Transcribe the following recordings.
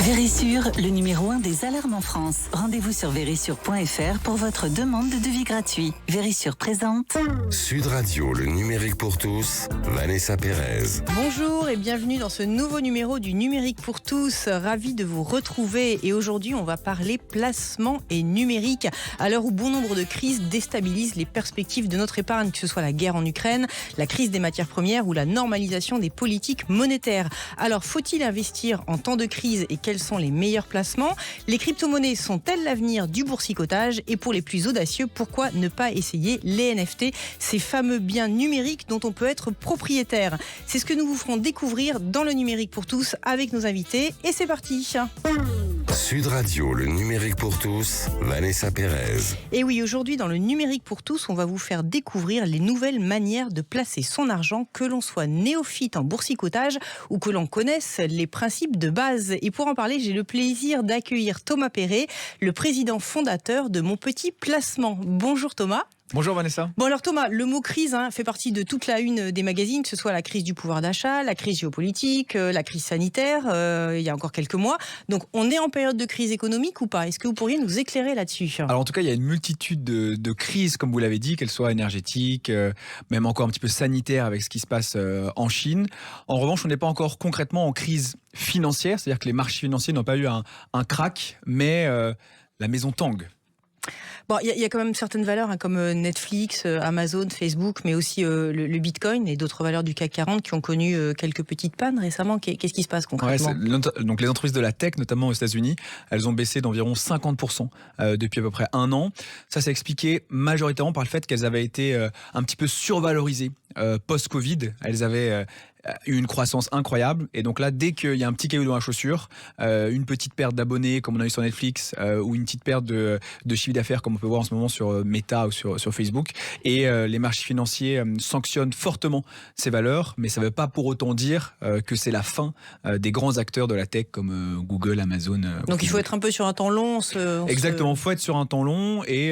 Vérissure, le numéro 1 des alarmes en France. Rendez-vous sur vérissure.fr pour votre demande de devis gratuit. Vérissure présente Sud Radio, le numérique pour tous, Vanessa Pérez. Bonjour et bienvenue dans ce nouveau numéro du numérique pour tous. Ravi de vous retrouver et aujourd'hui on va parler placement et numérique. À l'heure où bon nombre de crises déstabilisent les perspectives de notre épargne, que ce soit la guerre en Ukraine, la crise des matières premières ou la normalisation des politiques monétaires. Alors faut-il investir en temps de crise et quels sont les meilleurs placements? Les crypto-monnaies sont-elles l'avenir du boursicotage? Et pour les plus audacieux, pourquoi ne pas essayer les NFT, ces fameux biens numériques dont on peut être propriétaire? C'est ce que nous vous ferons découvrir dans le numérique pour tous avec nos invités. Et c'est parti. Sud Radio, le numérique pour tous, Vanessa Pérez. Et oui, aujourd'hui dans le numérique pour tous, on va vous faire découvrir les nouvelles manières de placer son argent, que l'on soit néophyte en boursicotage ou que l'on connaisse les principes de base. Et pour en parler, j'ai le plaisir d'accueillir Thomas Perret, le président fondateur de Mon Petit Placement. Bonjour Thomas. Bonjour Vanessa. Bon alors Thomas, le mot crise fait partie de toute la une des magazines, que ce soit la crise du pouvoir d'achat, la crise géopolitique, la crise sanitaire, il y a encore quelques mois. Donc on est en période de crise économique ou pas? Est-ce que vous pourriez nous éclairer là-dessus? Alors en tout cas, il y a une multitude de crises, comme vous l'avez dit, qu'elles soient énergétiques, même encore un petit peu sanitaires avec ce qui se passe en Chine. En revanche, on n'est pas encore concrètement en crise financière, c'est-à-dire que les marchés financiers n'ont pas eu un crack, mais la maison tangue. Bon, il y a quand même certaines valeurs comme Netflix, Amazon, Facebook, mais aussi le Bitcoin et d'autres valeurs du CAC 40 qui ont connu quelques petites pannes récemment. Qu'est-ce qui se passe concrètement? Donc les entreprises de la tech, notamment aux États-Unis, elles ont baissé d'environ 50% depuis à peu près un an. Ça s'est expliqué majoritairement par le fait qu'elles avaient été un petit peu survalorisées post-Covid. Elles avaient eu une croissance incroyable, et donc là, dès qu'il y a un petit caillou dans la chaussure, une petite perte d'abonnés comme on a eu sur Netflix, ou une petite perte de chiffre d'affaires comme on peut voir en ce moment sur Meta ou sur Facebook, et les marchés financiers sanctionnent fortement ces valeurs, mais ça ne veut pas pour autant dire que c'est la fin des grands acteurs de la tech comme Google, Amazon. Donc il faut être un peu sur un temps long. Exactement, il faut être sur un temps long, et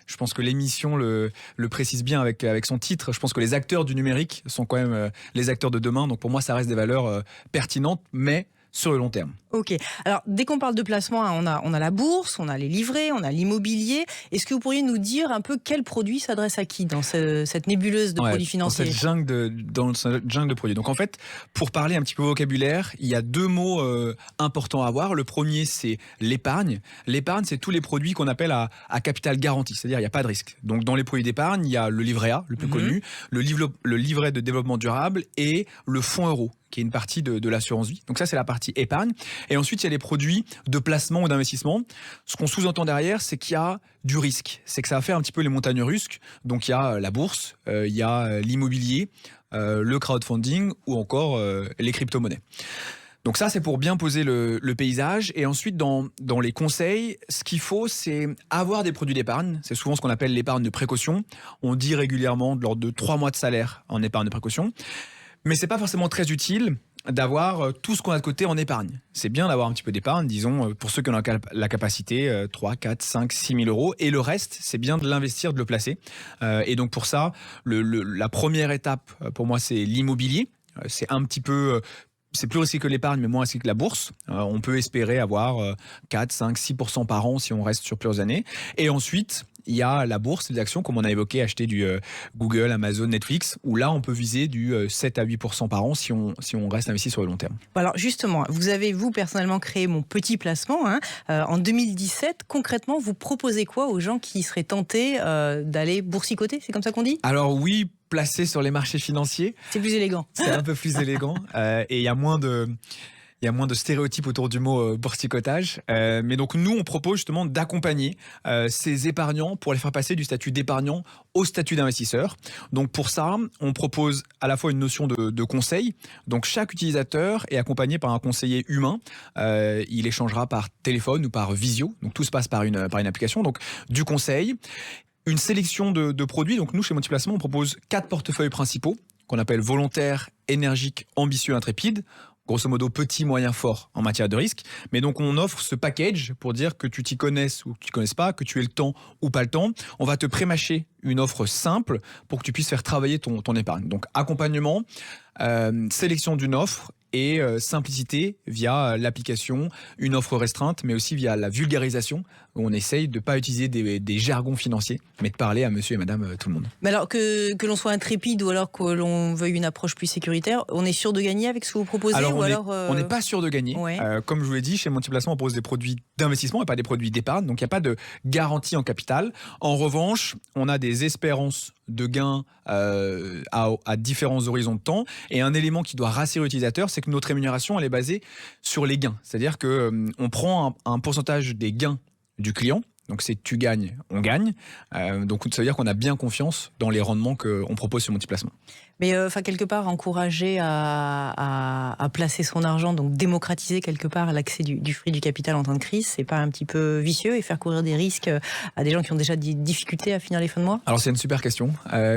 je pense que l'émission le précise bien avec son titre. Je pense que les acteurs du numérique sont quand même les acteurs de demain. Donc pour moi, ça reste des valeurs pertinentes, mais sur le long terme. Ok. Alors, dès qu'on parle de placement, on a la bourse, on a les livrets, on a l'immobilier. Est-ce que vous pourriez nous dire un peu quel produit s'adresse à qui dans cette nébuleuse de produits financiers? Dans cette jungle de produits. Donc en fait, pour parler un petit peu vocabulaire, il y a deux mots importants à avoir. Le premier, c'est l'épargne. L'épargne, c'est tous les produits qu'on appelle à capital garanti, c'est-à-dire il n'y a pas de risque. Donc dans les produits d'épargne, il y a le livret A, le plus connu, le livret de développement durable et le fonds euro, qui est une partie de l'assurance vie. Donc ça, c'est la partie épargne. Et ensuite, il y a les produits de placement ou d'investissement. Ce qu'on sous-entend derrière, c'est qu'il y a du risque. C'est que ça va faire un petit peu les montagnes russes. Donc il y a la bourse, il y a l'immobilier, le crowdfunding ou encore les crypto-monnaies. Donc ça, c'est pour bien poser le paysage. Et ensuite, dans les conseils, ce qu'il faut, c'est avoir des produits d'épargne. C'est souvent ce qu'on appelle l'épargne de précaution. On dit régulièrement de l'ordre de 3 mois de salaire en épargne de précaution. Mais c'est pas forcément très utile d'avoir tout ce qu'on a de côté en épargne. C'est bien d'avoir un petit peu d'épargne, disons, pour ceux qui ont la capacité, 3, 4, 5, 6 000 euros. Et le reste, c'est bien de l'investir, de le placer. Et donc pour ça, la première étape, pour moi, c'est l'immobilier. C'est un petit peu... C'est plus risqué que l'épargne, mais moins risqué que la bourse. On peut espérer avoir 4, 5, 6% par an si on reste sur plusieurs années. Et ensuite, il y a la bourse, les actions, comme on a évoqué, acheter du Google, Amazon, Netflix, où là, on peut viser du 7 à 8% par an si on reste investi sur le long terme. Alors justement, vous avez, vous, personnellement, créé Mon Petit Placement en 2017. Concrètement, vous proposez quoi aux gens qui seraient tentés d'aller boursicoter? C'est comme ça qu'on dit? Alors oui, placé sur les marchés financiers. C'est plus élégant. C'est un peu plus élégant. Et il y a moins de stéréotypes autour du mot boursicotage. Mais donc nous, on propose justement d'accompagner ces épargnants pour les faire passer du statut d'épargnant au statut d'investisseur. Donc pour ça, on propose à la fois une notion de conseil. Donc chaque utilisateur est accompagné par un conseiller humain. Il échangera par téléphone ou par visio. Donc tout se passe par une application. Donc du conseil. Une sélection de produits. Donc nous, chez Mon Petit Placement, on propose 4 portefeuilles principaux qu'on appelle volontaires, énergiques, ambitieux, intrépides. Grosso modo, petit, moyen, fort en matière de risque. Mais donc, on offre ce package pour dire que tu t'y connaisses ou que tu ne connaisses pas, que tu aies le temps ou pas le temps. On va te prémâcher une offre simple pour que tu puisses faire travailler ton épargne. Donc, accompagnement, sélection d'une offre et simplicité via l'application, une offre restreinte, mais aussi via la vulgarisation, où on essaye de ne pas utiliser des jargons financiers, mais de parler à monsieur et madame tout le monde. Mais alors que l'on soit intrépide ou alors que l'on veuille une approche plus sécuritaire, on est sûr de gagner avec ce que vous proposez? Alors, ou on n'est pas sûr de gagner. Ouais. Comme je vous l'ai dit, chez Multiplacement, on propose des produits d'investissement et pas des produits d'épargne, donc il n'y a pas de garantie en capital. En revanche, on a des espérances de gains à différents horizons de temps. Et un élément qui doit rassurer l'utilisateur, c'est que notre rémunération, elle est basée sur les gains. C'est-à-dire qu'on prend un pourcentage des gains du client. Donc c'est tu gagnes, on gagne. Donc ça veut dire qu'on a bien confiance dans les rendements qu'on propose sur Multiplacement. Mais quelque part, encourager à placer son argent, donc démocratiser quelque part l'accès du fruit du capital en temps de crise, c'est pas un petit peu vicieux et faire courir des risques à des gens qui ont déjà des difficultés à finir les fins de mois? Alors c'est une super question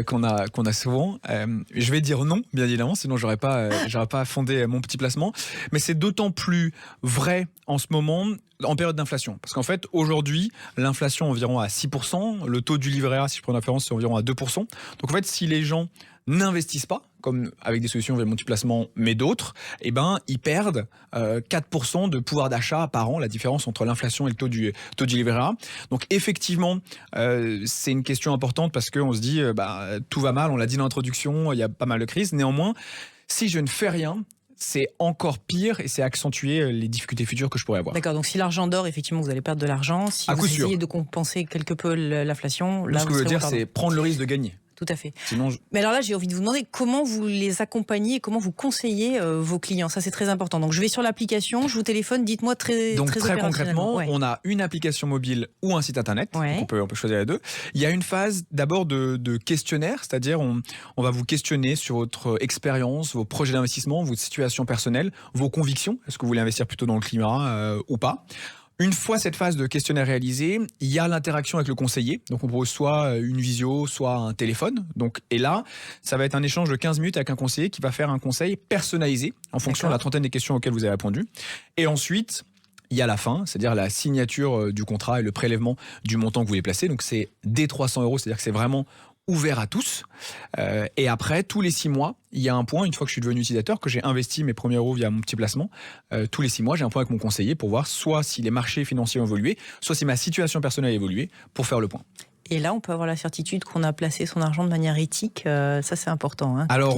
qu'on a souvent. Je vais dire non, bien évidemment, sinon j'aurais pas fondé mon petit placement. Mais c'est d'autant plus vrai en ce moment, en période d'inflation. Parce qu'en fait, aujourd'hui, l'inflation environ à 6%, le taux du livret A, si je prends une référence, c'est environ à 2%. Donc en fait, si les gens n'investissent pas, comme avec des solutions via Multiplacement, mais d'autres, eh ben, ils perdent 4% de pouvoir d'achat par an, la différence entre l'inflation et le taux du livret A. Donc effectivement, c'est une question importante parce qu'on se dit, tout va mal, on l'a dit dans l'introduction, il y a pas mal de crises. Néanmoins, si je ne fais rien, c'est encore pire et c'est accentuer les difficultés futures que je pourrais avoir. D'accord, donc si l'argent dort, effectivement, vous allez perdre de l'argent. Si vous essayez de compenser quelque peu l'inflation, là, ce que je veux dire, c'est prendre le risque de gagner. Tout à fait. Sinon, Mais alors là, j'ai envie de vous demander comment vous les accompagnez et comment vous conseillez vos clients. Ça, c'est très important. Donc, je vais sur l'application, je vous téléphone, dites-moi très concrètement, on a une application mobile ou un site internet. Ouais. On peut choisir les deux. Il y a une phase d'abord de questionnaire, c'est-à-dire on va vous questionner sur votre expérience, vos projets d'investissement, votre situation personnelle, vos convictions. Est-ce que vous voulez investir plutôt dans le climat ou pas? Une fois cette phase de questionnaire réalisée, il y a l'interaction avec le conseiller. Donc on propose soit une visio, soit un téléphone. Et là, ça va être un échange de 15 minutes avec un conseiller qui va faire un conseil personnalisé en fonction de la trentaine des questions auxquelles vous avez répondu. Et ensuite, il y a la fin, c'est-à-dire la signature du contrat et le prélèvement du montant que vous voulez placer. Donc c'est dès 300 €, c'est-à-dire que c'est vraiment ouvert à tous. Et après, tous les 6 mois, il y a un point, une fois que je suis devenu utilisateur, que j'ai investi mes premiers euros via mon petit placement, tous les 6 mois, j'ai un point avec mon conseiller pour voir soit si les marchés financiers ont évolué, soit si ma situation personnelle a évolué, pour faire le point. Et là, on peut avoir la certitude qu'on a placé son argent de manière éthique. Ça, c'est important. Alors,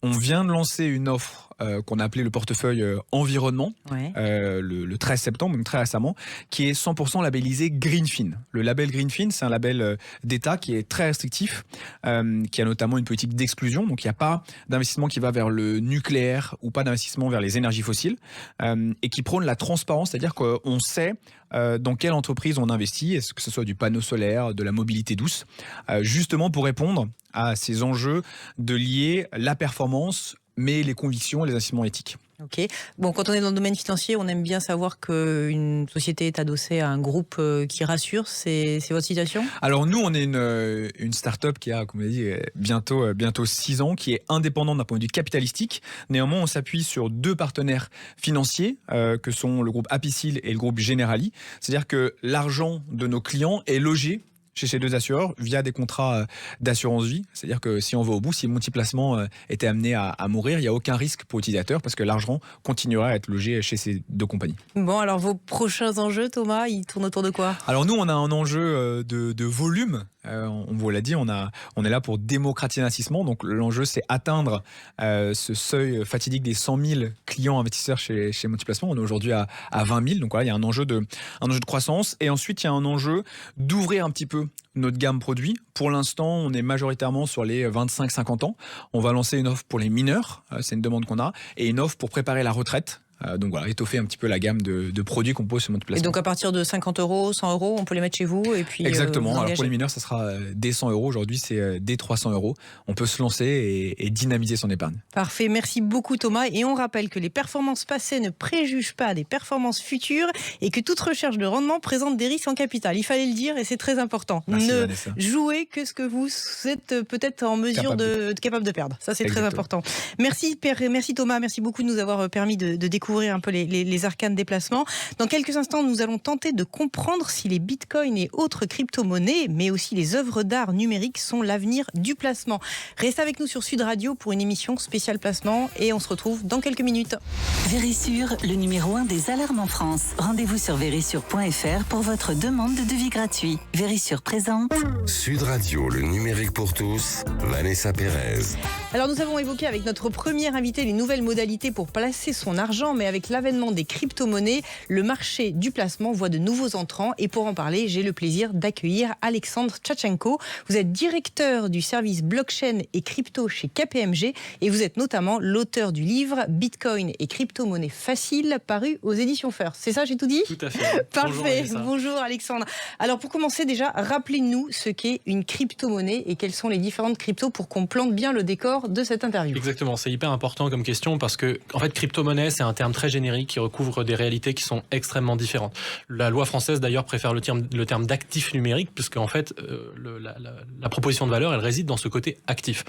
on vient de lancer une offre qu'on a appelée le portefeuille environnement, le 13 septembre, donc très récemment, qui est 100% labellisé Greenfin. Le label Greenfin, c'est un label d'État qui est très restrictif, qui a notamment une politique d'exclusion. Donc il n'y a pas d'investissement qui va vers le nucléaire ou pas d'investissement vers les énergies fossiles, et qui prône la transparence, c'est-à-dire qu'on sait dans quelle entreprise on investit, est-ce que ce soit du panneau solaire, de la mobilité douce, justement pour répondre à ces enjeux de lier la performance, mais les convictions et les investissements éthiques. Ok. Bon, quand on est dans le domaine financier, on aime bien savoir qu'une société est adossée à un groupe qui rassure. C'est votre situation? Alors nous, on est une start-up qui a, comme on l'a dit, bientôt 6 ans, qui est indépendante d'un point de vue capitalistique. Néanmoins, on s'appuie sur 2 partenaires financiers, que sont le groupe Apicil et le groupe Generali. C'est-à-dire que l'argent de nos clients est logé chez ces 2 assureurs via des contrats d'assurance vie. C'est-à-dire que si on va au bout, si Multiplacement était amené à mourir, il n'y a aucun risque pour l'utilisateur parce que l'argent continuera à être logé chez ces 2 compagnies. Bon, alors vos prochains enjeux, Thomas, ils tournent autour de quoi? Alors nous, on a un enjeu de volume. On vous l'a dit, on est là pour démocratiser l'investissement. Donc l'enjeu, c'est atteindre ce seuil fatidique des 100 000 clients investisseurs chez Multiplacement. On est aujourd'hui à 20 000. Donc voilà, il y a un enjeu de croissance. Et ensuite, il y a un enjeu d'ouvrir un petit peu notre gamme produit. Pour l'instant, on est majoritairement sur les 25-50 ans. On va lancer une offre pour les mineurs, c'est une demande qu'on a, et une offre pour préparer la retraite. Donc voilà, étoffer un petit peu la gamme de produits qu'on pose sur Multiplacement. Et donc à partir de 50 €, 100 €, on peut les mettre chez vous et puis exactement. Alors pour les mineurs, ça sera dès 100 €. Aujourd'hui, c'est dès 300 €. On peut se lancer et dynamiser son épargne. Parfait. Merci beaucoup Thomas. Et on rappelle que les performances passées ne préjugent pas des performances futures et que toute recherche de rendement présente des risques en capital. Il fallait le dire et c'est très important. Merci, ne Vanessa. Jouez que ce que vous êtes peut-être en mesure capable de perdre. Ça, c'est très important. Merci Thomas. Merci beaucoup de nous avoir permis de découvrir découvrir un peu les arcanes des placements. Dans quelques instants, nous allons tenter de comprendre si les bitcoins et autres crypto-monnaies, mais aussi les œuvres d'art numériques sont l'avenir du placement. Restez avec nous sur Sud Radio pour une émission spéciale placement et on se retrouve dans quelques minutes. Vérissure, le numéro 1 des alarmes en France. Rendez-vous sur vérissure.fr pour votre demande de devis gratuit. Vérissure présente. Sud Radio, le numérique pour tous, Vanessa Pérez. Alors nous avons évoqué avec notre premier invité les nouvelles modalités pour placer son argent, mais avec l'avènement des crypto-monnaies, le marché du placement voit de nouveaux entrants. Et pour en parler, j'ai le plaisir d'accueillir Alexandre Tchatchenko. Vous êtes directeur du service blockchain et crypto chez KPMG et vous êtes notamment l'auteur du livre Bitcoin et crypto-monnaie facile, paru aux éditions First. C'est ça, j'ai tout dit ? Tout à fait. Parfait. Bonjour Alexandre. Alors pour commencer déjà, rappelez-nous ce qu'est une crypto-monnaie et quelles sont les différentes cryptos pour qu'on plante bien le décor de cette interview. Exactement, c'est hyper important comme question parce que en fait crypto-monnaie c'est un terme très générique qui recouvre des réalités qui sont extrêmement différentes. La loi française d'ailleurs préfère le terme d'actif numérique puisque en fait la proposition de valeur elle réside dans ce côté actif.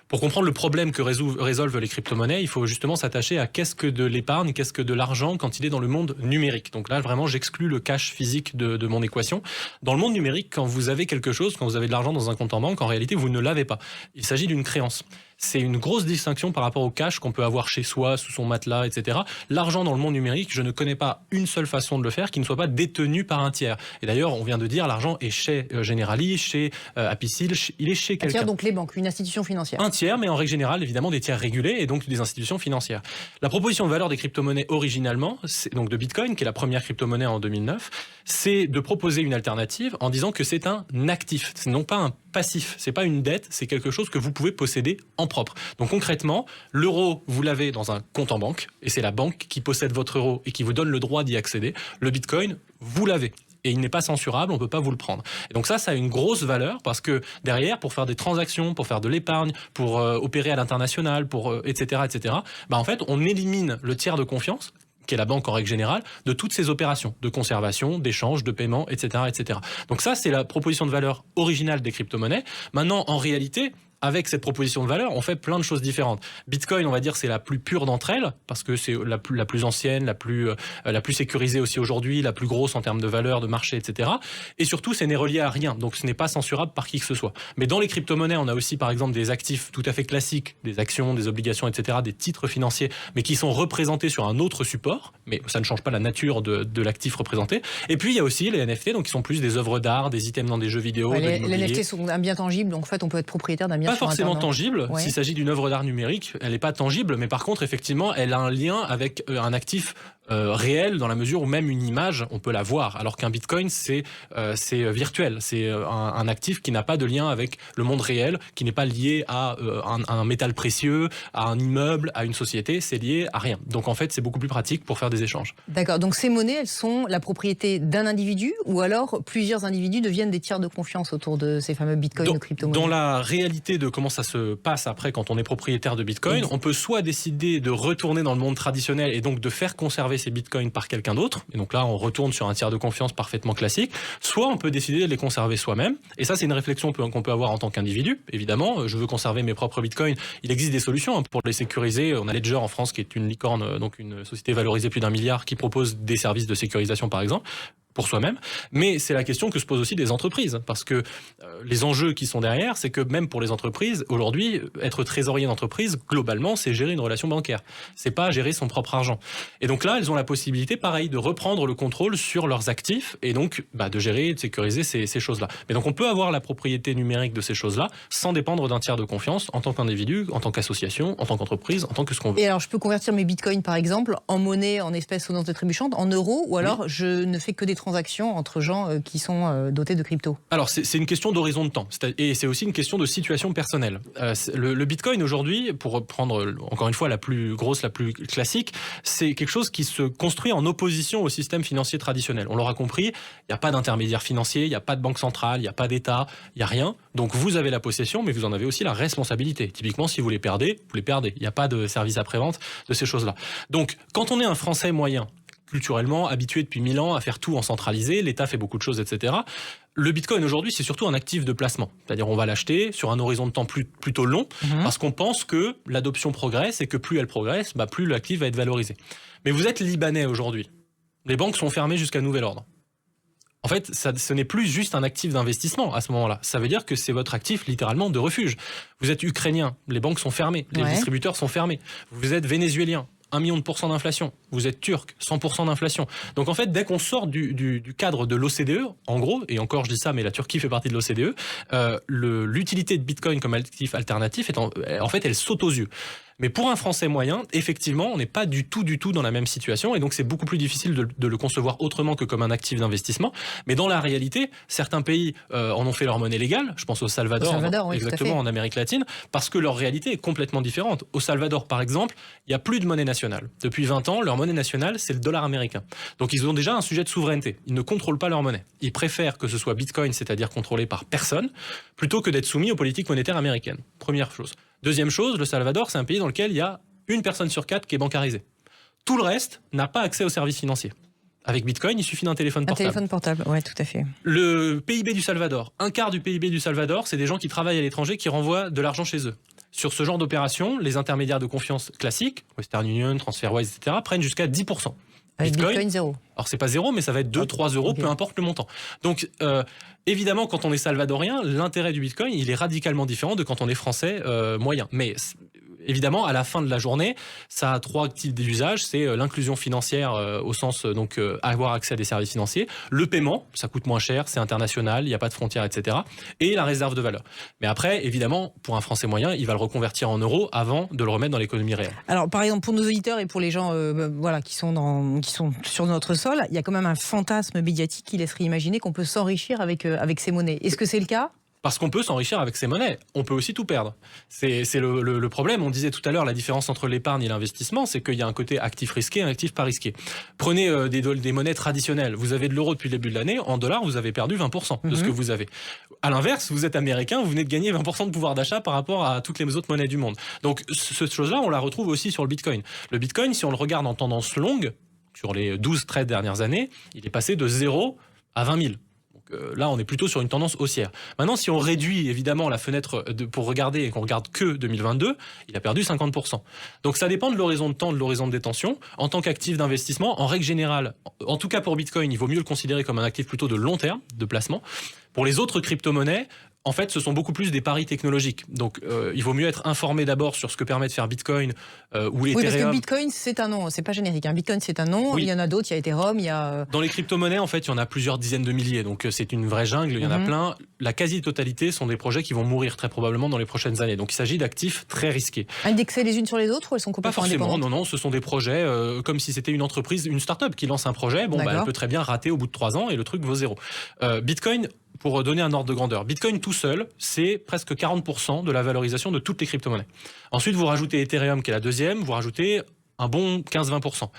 Pour comprendre le problème que résolvent les crypto-monnaies, il faut justement s'attacher à qu'est-ce que de l'épargne, qu'est-ce que de l'argent quand il est dans le monde numérique. Donc là, vraiment, j'exclus le cash physique de mon équation. Dans le monde numérique, quand vous avez quelque chose, quand vous avez de l'argent dans un compte en banque, en réalité, vous ne l'avez pas. Il s'agit d'une créance. C'est une grosse distinction par rapport au cash qu'on peut avoir chez soi, sous son matelas, etc. L'argent dans le monde numérique, je ne connais pas une seule façon de le faire qui ne soit pas détenu par un tiers. Et d'ailleurs, on vient de dire, l'argent est chez Generali, chez Apicil, il est chez quelqu'un. Donc les banques, une institution financière. Un tiers, mais en règle générale, évidemment, des tiers régulés et donc des institutions financières. La proposition de valeur des crypto-monnaies originalement, donc de Bitcoin, qui est la première crypto-monnaie en 2009, c'est de proposer une alternative en disant que c'est un actif, c'est non pas un passif, c'est pas une dette, c'est quelque chose que vous pouvez posséder en propre. Donc concrètement, l'euro, vous l'avez dans un compte en banque, et c'est la banque qui possède votre euro et qui vous donne le droit d'y accéder. Le Bitcoin, vous l'avez. Et il n'est pas censurable, on ne peut pas vous le prendre. Et donc ça a une grosse valeur parce que derrière, pour faire des transactions, pour faire de l'épargne, pour opérer à l'international, etc., en fait, on élimine le tiers de confiance qui est la banque en règle générale, de toutes ces opérations de conservation, d'échange, de paiement, etc. Donc ça, c'est la proposition de valeur originale des crypto-monnaies. Maintenant, en réalité, avec cette proposition de valeur, on fait plein de choses différentes. Bitcoin, on va dire, c'est la plus pure d'entre elles, parce que c'est la plus ancienne, la plus sécurisée aussi aujourd'hui, la plus grosse en termes de valeur, de marché, etc. Et surtout, c'est n'est relié à rien, donc ce n'est pas censurable par qui que ce soit. Mais dans les crypto-monnaies, on a aussi, par exemple, des actifs tout à fait classiques, des actions, des obligations, etc., des titres financiers, mais qui sont représentés sur un autre support, mais ça ne change pas la nature de l'actif représenté. Et puis, il y a aussi les NFT, donc qui sont plus des œuvres d'art, des items dans des jeux vidéo, de l'immobilier. Les NFT sont un bien tangible, donc en fait, on peut être propriétaire d'un bien pas forcément tangible, ouais. S'il s'agit d'une œuvre d'art numérique, elle n'est pas tangible, mais par contre, effectivement, elle a un lien avec un actif réel dans la mesure où même une image, on peut la voir, alors qu'un bitcoin, c'est virtuel, c'est un actif qui n'a pas de lien avec le monde réel, qui n'est pas lié à un métal précieux, à un immeuble, à une société, c'est lié à rien. Donc en fait, c'est beaucoup plus pratique pour faire des échanges. D'accord, donc ces monnaies, elles sont la propriété d'un individu ou alors plusieurs individus deviennent des tiers de confiance autour de ces fameux bitcoins ou crypto-monnaies? Dans la réalité de comment ça se passe après quand on est propriétaire de bitcoin, on peut soit décider de retourner dans le monde traditionnel et donc de faire conserver ces bitcoins par quelqu'un d'autre, et donc là on retourne sur un tiers de confiance parfaitement classique, soit on peut décider de les conserver soi-même, et ça c'est une réflexion qu'on peut avoir en tant qu'individu, évidemment, je veux conserver mes propres bitcoins, il existe des solutions pour les sécuriser, on a Ledger en France qui est une licorne, donc une société valorisée plus d'1 milliard qui propose des services de sécurisation par exemple, pour soi-même, mais c'est la question que se posent aussi des entreprises, parce que les enjeux qui sont derrière, c'est que même pour les entreprises, aujourd'hui, être trésorier d'entreprise, globalement, c'est gérer une relation bancaire. C'est pas gérer son propre argent. Et donc là, elles ont la possibilité, pareil, de reprendre le contrôle sur leurs actifs, et donc de gérer, de sécuriser ces choses-là. Mais donc on peut avoir la propriété numérique de ces choses-là, sans dépendre d'un tiers de confiance, en tant qu'individu, en tant qu'association, en tant qu'entreprise, en tant que ce qu'on veut. Et alors, je peux convertir mes bitcoins, par exemple, en monnaie, en espèces sonnantes et trébuchantes, en euros, ou alors je ne fais que des transactions entre gens qui sont dotés de crypto? Alors, c'est une question d'horizon de temps. Et c'est aussi une question de situation personnelle. Le Bitcoin, aujourd'hui, pour prendre, encore une fois, la plus grosse, la plus classique, c'est quelque chose qui se construit en opposition au système financier traditionnel. On l'aura compris, il n'y a pas d'intermédiaire financier, il n'y a pas de banque centrale, il n'y a pas d'État, il n'y a rien. Donc, vous avez la possession, mais vous en avez aussi la responsabilité. Typiquement, si vous les perdez, vous les perdez. Il n'y a pas de service après-vente de ces choses-là. Donc, quand on est un Français moyen, culturellement habitués depuis 1000 ans à faire tout en centralisé, l'État fait beaucoup de choses, etc. Le Bitcoin aujourd'hui, c'est surtout un actif de placement. C'est-à-dire on va l'acheter sur un horizon de temps plutôt long, parce qu'on pense que l'adoption progresse et que plus elle progresse, plus l'actif va être valorisé. Mais vous êtes Libanais aujourd'hui. Les banques sont fermées jusqu'à nouvel ordre. En fait, ce n'est plus juste un actif d'investissement à ce moment-là. Ça veut dire que c'est votre actif littéralement de refuge. Vous êtes ukrainien, les banques sont fermées, les distributeurs sont fermés. Vous êtes vénézuélien, 1 million de % d'inflation. Vous êtes turc, 100% d'inflation. Donc en fait, dès qu'on sort du cadre de l'OCDE, en gros, et encore je dis ça, mais la Turquie fait partie de l'OCDE, l'utilité de Bitcoin comme actif alternatif, en fait, elle saute aux yeux. Mais pour un Français moyen, effectivement, on n'est pas du tout dans la même situation, et donc c'est beaucoup plus difficile de le concevoir autrement que comme un actif d'investissement. Mais dans la réalité, certains pays en ont fait leur monnaie légale. Je pense au Salvador, oui, exactement, en Amérique latine, parce que leur réalité est complètement différente. Au Salvador, par exemple, il n'y a plus de monnaie nationale. Depuis 20 ans, leur monnaie nationale, c'est le dollar américain. Donc ils ont déjà un sujet de souveraineté. Ils ne contrôlent pas leur monnaie. Ils préfèrent que ce soit Bitcoin, c'est-à-dire contrôlé par personne, plutôt que d'être soumis aux politiques monétaires américaines. Première chose. Deuxième chose, le Salvador, c'est un pays dans lequel il y a 1 personne sur 4 qui est bancarisée. Tout le reste n'a pas accès aux services financiers. Avec Bitcoin, il suffit d'un téléphone portable. Un téléphone portable, oui, tout à fait. Le PIB du Salvador, 1/4 du PIB du Salvador, c'est des gens qui travaillent à l'étranger qui renvoient de l'argent chez eux. Sur ce genre d'opération, les intermédiaires de confiance classiques, Western Union, TransferWise, etc., prennent jusqu'à 10%. Avec Bitcoin, 0. Alors c'est pas 0, mais ça va être 2-3 euros, peu importe le montant. Donc évidemment, quand on est salvadorien, l'intérêt du Bitcoin, il est radicalement différent de quand on est français moyen. Mais évidemment, à la fin de la journée, ça a 3 types d'usages. C'est l'inclusion financière au sens avoir accès à des services financiers, le paiement, ça coûte moins cher, c'est international, il n'y a pas de frontières, etc. Et la réserve de valeur. Mais après, évidemment, pour un Français moyen, il va le reconvertir en euros avant de le remettre dans l'économie réelle. Alors, par exemple, pour nos auditeurs et pour les gens qui sont sur notre sol, il y a quand même un fantasme médiatique qui laisserait imaginer qu'on peut s'enrichir avec ces monnaies. Est-ce que c'est le cas ? Parce qu'on peut s'enrichir avec ces monnaies, on peut aussi tout perdre. C'est le problème. On disait tout à l'heure, la différence entre l'épargne et l'investissement, c'est qu'il y a un côté actif risqué et un actif pas risqué. Prenez des monnaies traditionnelles. Vous avez de l'euro depuis le début de l'année, en dollars, vous avez perdu 20% de ce que vous avez. À l'inverse, vous êtes américain, vous venez de gagner 20% de pouvoir d'achat par rapport à toutes les autres monnaies du monde. Donc cette chose-là, on la retrouve aussi sur le Bitcoin. Le Bitcoin, si on le regarde en tendance longue, sur les 12-13 dernières années, il est passé de 0 à 20 000. Là, on est plutôt sur une tendance haussière. Maintenant, si on réduit évidemment la fenêtre pour regarder et qu'on regarde que 2022, il a perdu 50%. Donc ça dépend de l'horizon de temps, de l'horizon de détention. En tant qu'actif d'investissement, en règle générale, en tout cas pour Bitcoin, il vaut mieux le considérer comme un actif plutôt de long terme, de placement. Pour les autres crypto-monnaies, en fait, ce sont beaucoup plus des paris technologiques. Donc, il vaut mieux être informé d'abord sur ce que permet de faire Bitcoin ou Ethereum. Oui, parce que Bitcoin, c'est un nom, c'est pas générique. Bitcoin, c'est un nom. Oui. Il y en a d'autres. Il y a Ethereum, il y a. Dans les crypto-monnaies, en fait, il y en a plusieurs dizaines de milliers. Donc, c'est une vraie jungle. Il y en a plein. La quasi-totalité sont des projets qui vont mourir très probablement dans les prochaines années. Donc, il s'agit d'actifs très risqués. Indexées les unes sur les autres ou elles sont complètement indépendantes ? Pas forcément. Non. Ce sont des projets comme si c'était une entreprise, une start-up qui lance un projet. Bon, elle peut très bien rater au bout de 3 ans et le truc vaut 0. Bitcoin. Pour donner un ordre de grandeur, Bitcoin tout seul, c'est presque 40% de la valorisation de toutes les crypto-monnaies. Ensuite, vous rajoutez Ethereum, qui est la deuxième, vous rajoutez un bon 15-20%.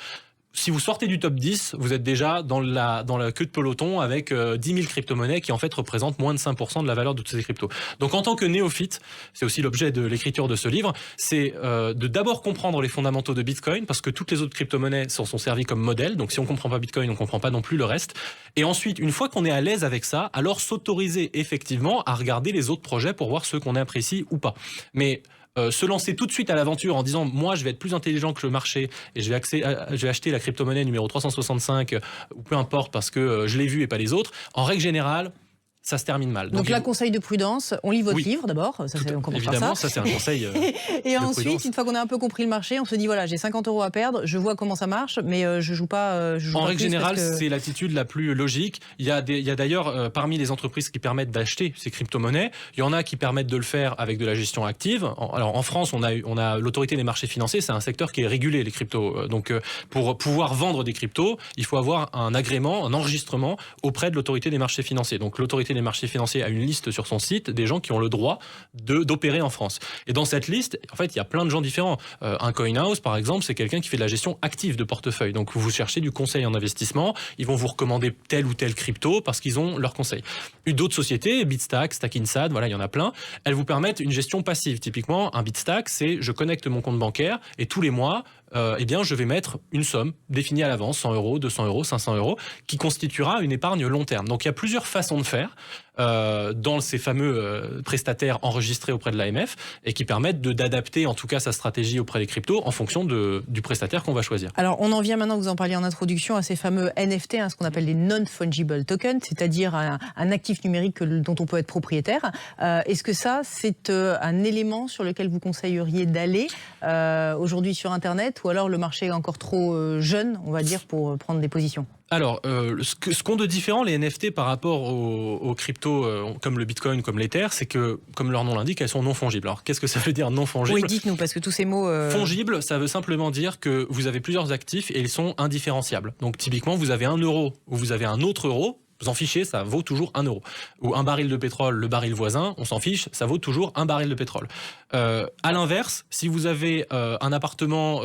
Si vous sortez du top 10, vous êtes déjà dans la queue de peloton avec 10 000 crypto-monnaies qui en fait représentent moins de 5% de la valeur de toutes ces cryptos. Donc en tant que néophyte, c'est aussi l'objet de l'écriture de ce livre, c'est de d'abord comprendre les fondamentaux de Bitcoin parce que toutes les autres crypto-monnaies s'en sont servies comme modèle. Donc si on comprend pas Bitcoin, on comprend pas non plus le reste. Et ensuite, une fois qu'on est à l'aise avec ça, alors s'autoriser effectivement à regarder les autres projets pour voir ceux qu'on apprécie ou pas. Mais se lancer tout de suite à l'aventure en disant moi je vais être plus intelligent que le marché et je vais acheter la crypto-monnaie numéro 365 ou peu importe parce que je l'ai vu et pas les autres, en règle générale ça se termine mal. Donc là, conseil de prudence, on lit votre livre d'abord, on commence évidemment, par ça c'est un conseil et ensuite, prudence. Une fois qu'on a un peu compris le marché, on se dit voilà, j'ai 50 € à perdre, je vois comment ça marche, mais je joue pas. En règle générale, c'est l'attitude la plus logique. Il y a d'ailleurs parmi les entreprises qui permettent d'acheter ces crypto-monnaies, il y en a qui permettent de le faire avec de la gestion active. Alors en France, on a l'autorité des marchés financiers, c'est un secteur qui est régulé les cryptos. Donc pour pouvoir vendre des cryptos, il faut avoir un agrément, un enregistrement auprès de l'autorité des marchés financiers. Donc l'autorité des marchés financiers a une liste sur son site des gens qui ont le droit d'opérer en France. Et dans cette liste, en fait, il y a plein de gens différents. Un coin house, par exemple, c'est quelqu'un qui fait de la gestion active de portefeuille. Donc, vous cherchez du conseil en investissement, ils vont vous recommander tel ou tel crypto parce qu'ils ont leur conseil. D'autres sociétés, Bitstack, Stackinsad, voilà, il y en a plein, elles vous permettent une gestion passive. Typiquement, un Bitstack, c'est je connecte mon compte bancaire et tous les mois, eh bien, je vais mettre une somme définie à l'avance, 100 euros, 200 euros, 500 euros, qui constituera une épargne long terme. Donc, il y a plusieurs façons de faire dans ces fameux prestataires enregistrés auprès de l'AMF et qui permettent d'adapter en tout cas sa stratégie auprès des cryptos en fonction du prestataire qu'on va choisir. Alors, on en vient maintenant, vous en parliez en introduction, à ces fameux NFT, ce qu'on appelle les non-fungible tokens, c'est-à-dire un actif numérique dont on peut être propriétaire. Est-ce que ça, c'est un élément sur lequel vous conseilleriez d'aller aujourd'hui sur Internet, ou alors le marché est encore trop jeune, on va dire, pour prendre des positions ? Alors, ce qu'ont de différent les NFT par rapport aux cryptos comme le Bitcoin, comme l'Ether, c'est que, comme leur nom l'indique, elles sont non fongibles. Alors, qu'est-ce que ça veut dire non fongible ? Oui, dites-nous, parce que tous ces mots... Fongible, ça veut simplement dire que vous avez plusieurs actifs et ils sont indifférenciables. Donc, typiquement, vous avez 1 euro ou vous avez un autre euro, vous en fichez, ça vaut toujours 1 euro. Ou un baril de pétrole, le baril voisin, on s'en fiche, ça vaut toujours un baril de pétrole. À l'inverse, si vous avez un appartement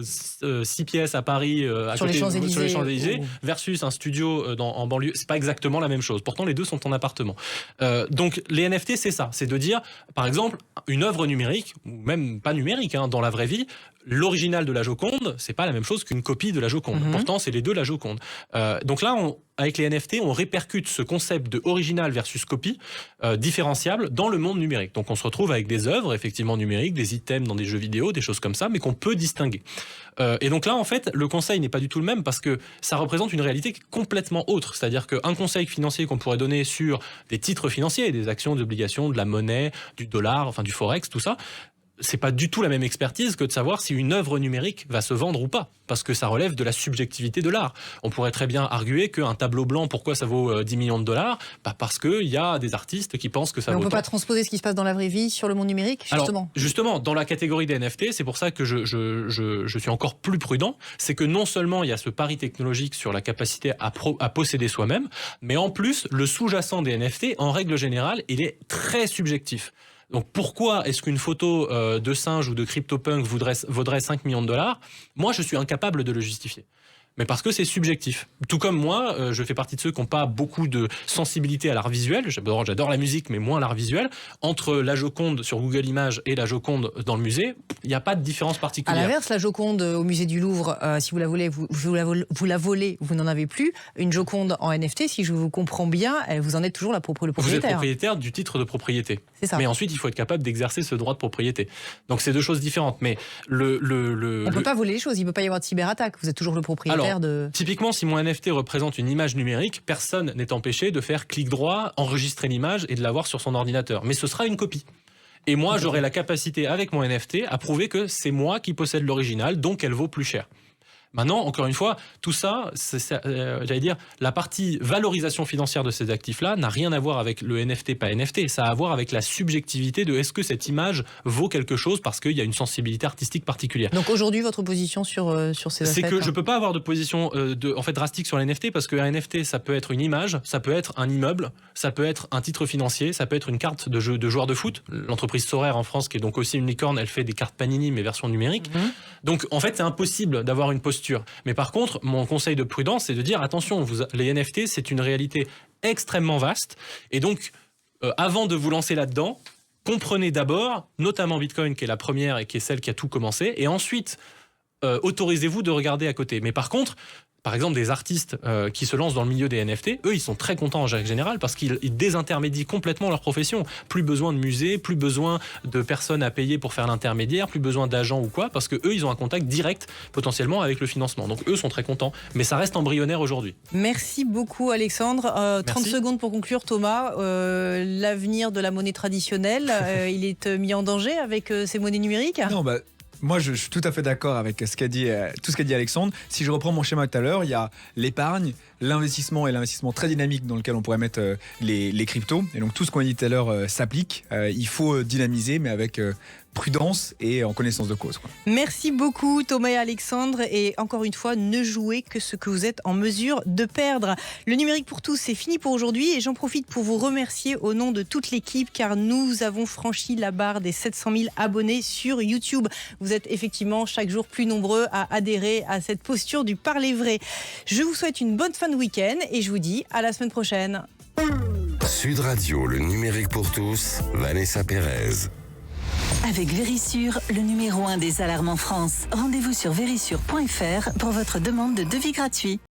6 pièces à Paris, sur les Champs-Élysées, versus un studio en banlieue, c'est pas exactement la même chose. Pourtant, les deux sont en appartement. Donc, les NFT, c'est ça. C'est de dire, par exemple, une œuvre numérique, ou même pas numérique, dans la vraie vie, l'original de la Joconde, c'est pas la même chose qu'une copie de la Joconde. Pourtant, c'est les deux la Joconde. Donc là, avec les NFT, on répercute ce concept de original versus copie différenciable dans le monde numérique. Donc on se retrouve avec des œuvres effectivement numériques, des items dans des jeux vidéo, des choses comme ça, mais qu'on peut distinguer. Et donc là, en fait, le conseil n'est pas du tout le même parce que ça représente une réalité complètement autre. C'est-à-dire qu'un conseil financier qu'on pourrait donner sur des titres financiers, des actions, des obligations, de la monnaie, du dollar, enfin du forex, tout ça, c'est pas du tout la même expertise que de savoir si une œuvre numérique va se vendre ou pas, parce que ça relève de la subjectivité de l'art. On pourrait très bien arguer qu'un tableau blanc, pourquoi ça vaut 10 millions de dollars ? Parce qu'il y a des artistes qui pensent que ça vaut... Mais on peut pas transposer ce qui se passe dans la vraie vie sur le monde numérique, justement. Alors, justement, dans la catégorie des NFT, c'est pour ça que je suis encore plus prudent, c'est que non seulement il y a ce pari technologique sur la capacité à posséder soi-même, mais en plus, le sous-jacent des NFT, en règle générale, il est très subjectif. Donc pourquoi est-ce qu'une photo de singe ou de CryptoPunk vaudrait 5 millions de dollars ? Moi, je suis incapable de le justifier. Mais parce que c'est subjectif. Tout comme moi, je fais partie de ceux qui n'ont pas beaucoup de sensibilité à l'art visuel. J'adore la musique, mais moins l'art visuel. Entre la Joconde sur Google Images et la Joconde dans le musée, il n'y a pas de différence particulière. À l'inverse, la Joconde au musée du Louvre, si vous la volez, vous la volez, vous n'en avez plus. Une Joconde en NFT, si je vous comprends bien, vous en êtes toujours le propriétaire. Vous êtes propriétaire du titre de propriété. C'est ça. Mais ensuite, il faut être capable d'exercer ce droit de propriété. Donc c'est deux choses différentes. Mais on ne peut pas voler les choses, il ne peut pas y avoir de cyberattaque. Vous êtes toujours le propriétaire. Alors, typiquement, si mon NFT représente une image numérique, personne n'est empêché de faire clic droit, enregistrer l'image et de l'avoir sur son ordinateur. Mais ce sera une copie. Et moi, j'aurai la capacité, avec mon NFT, à prouver que c'est moi qui possède l'original, donc elle vaut plus cher. Maintenant, encore une fois, tout ça, j'allais dire, la partie valorisation financière de ces actifs-là n'a rien à voir avec le NFT, pas NFT. Ça a à voir avec la subjectivité de est-ce que cette image vaut quelque chose parce qu'il y a une sensibilité artistique particulière. Donc aujourd'hui, votre position sur ces aspects ? C'est que je peux pas avoir de position drastique sur les NFT parce qu'un NFT, ça peut être une image, ça peut être un immeuble, ça peut être un titre financier, ça peut être une carte de joueur de foot. L'entreprise Sorare en France, qui est donc aussi une licorne, elle fait des cartes Panini mais version numérique. Donc en fait, c'est impossible d'avoir une posture. Mais par contre, mon conseil de prudence, c'est de dire attention, les NFT, c'est une réalité extrêmement vaste. Et donc, avant de vous lancer là-dedans, comprenez d'abord, notamment Bitcoin, qui est la première et qui est celle qui a tout commencé, et ensuite, autorisez-vous de regarder à côté. Mais par contre, par exemple, des artistes qui se lancent dans le milieu des NFT, eux, ils sont très contents en général parce qu'ils désintermédient complètement leur profession. Plus besoin de musées, plus besoin de personnes à payer pour faire l'intermédiaire, plus besoin d'agents ou quoi, parce que eux, ils ont un contact direct potentiellement avec le financement. Donc eux sont très contents, mais ça reste embryonnaire aujourd'hui. Merci beaucoup Alexandre. 30 secondes pour conclure, Thomas. L'avenir de la monnaie traditionnelle, il est mis en danger avec ces monnaies numériques ? Non, moi, je suis tout à fait d'accord avec tout ce qu'a dit Alexandre. Si je reprends mon schéma tout à l'heure, il y a l'épargne, l'investissement et l'investissement très dynamique dans lequel on pourrait mettre les cryptos. Et donc tout ce qu'on a dit tout à l'heure s'applique. Il faut dynamiser, mais avec prudence et en connaissance de cause. Merci beaucoup Thomas et Alexandre. Et encore une fois, ne jouez que ce que vous êtes en mesure de perdre. Le numérique pour tous, c'est fini pour aujourd'hui. Et j'en profite pour vous remercier au nom de toute l'équipe, car nous avons franchi la barre des 700 000 abonnés sur YouTube. Vous êtes effectivement chaque jour plus nombreux à adhérer à cette posture du parler vrai. Je vous souhaite une bonne fin de week-end et je vous dis à la semaine prochaine. Sud Radio, le numérique pour tous, Vanessa Pérez. Avec Vérissure, le numéro 1 des alarmes en France. Rendez-vous sur vérissure.fr pour votre demande de devis gratuit.